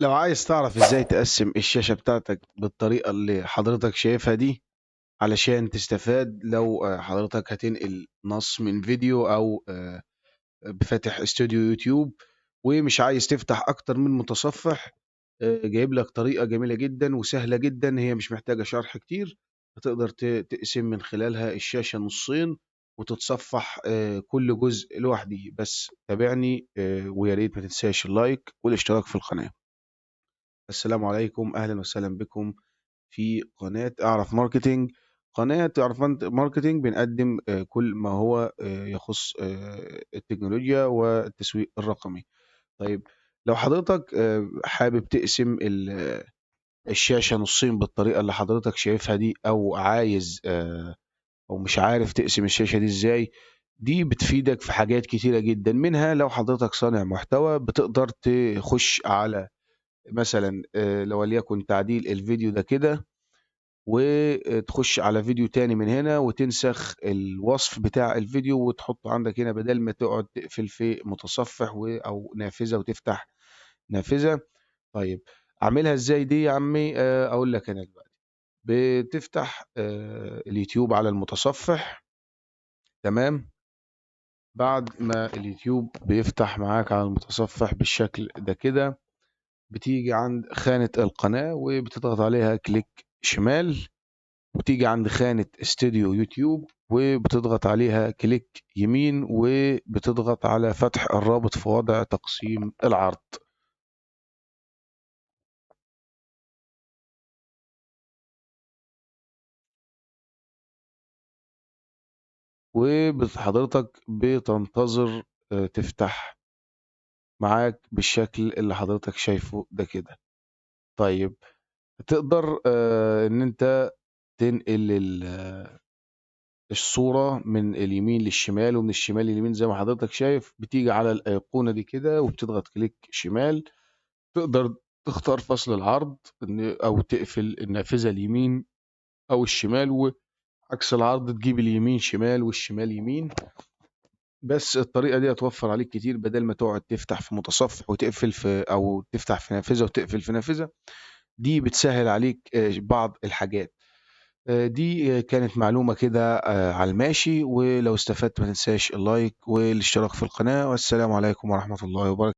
لو عايز تعرف ازاي تقسم الشاشة بتاعتك بالطريقة اللي حضرتك شايفها دي علشان تستفاد لو حضرتك هتنقل نص من فيديو او بفاتح استوديو يوتيوب ومش عايز تفتح اكتر من متصفح. جايب لك طريقة جميلة جدا وسهلة جدا، هي مش محتاجة شرح كتير. هتقدر تقسم من خلالها الشاشة نصين وتتصفح كل جزء لوحده. بس تابعني ويا ريت ما تنساش اللايك والاشتراك في القناة. السلام عليكم، أهلا وسهلا بكم في قناة أعرف ماركتينج. قناة أعرف ماركتينج بنقدم كل ما هو يخص التكنولوجيا والتسويق الرقمي. طيب، لو حضرتك حابب تقسم الشاشة نصين بالطريقة اللي حضرتك شايفها دي، أو عايز أو مش عارف تقسم الشاشة دي إزاي، دي بتفيدك في حاجات كتيرة جدا. منها لو حضرتك صانع محتوى بتقدر تخش على مثلا لو وليكن تعديل الفيديو ده كده، وتخش على فيديو تاني من هنا وتنسخ الوصف بتاع الفيديو وتحطه عندك هنا، بدل ما تقعد تقفل في متصفح او نافذة وتفتح نافذة. طيب، اعملها ازاي دي يا عمي؟ اقول لك انا دلوقتي. بتفتح اليوتيوب على المتصفح. تمام. بعد ما اليوتيوب بيفتح معاك على المتصفح بالشكل ده كده، بتيجي عند خانة القناة وبتضغط عليها كليك شمال، وتيجي عند خانة استوديو يوتيوب وبتضغط عليها كليك يمين، وبتضغط على فتح الرابط في وضع تقسيم العرض. وحضرتك بتنتظر تفتح معاك بالشكل اللي حضرتك شايفه ده كده. طيب، تقدر ان انت تنقل الصورة من اليمين للشمال ومن الشمال لليمين زي ما حضرتك شايف. بتيجي على الأيقونة دي كده وبتضغط كليك شمال. تقدر تختار فصل العرض أو تقفل النافذة اليمين أو الشمال، وعكس العرض تجيب اليمين شمال والشمال يمين. بس الطريقة دي هتوفر عليك كتير، بدل ما تقعد تفتح في متصفح وتقفل في، أو تفتح في نافذة وتقفل في نافذة. دي بتسهل عليك بعض الحاجات. دي كانت معلومة كده على الماشي، ولو استفدت ما تنساش اللايك والاشتراك في القناة. والسلام عليكم ورحمة الله وبركاته.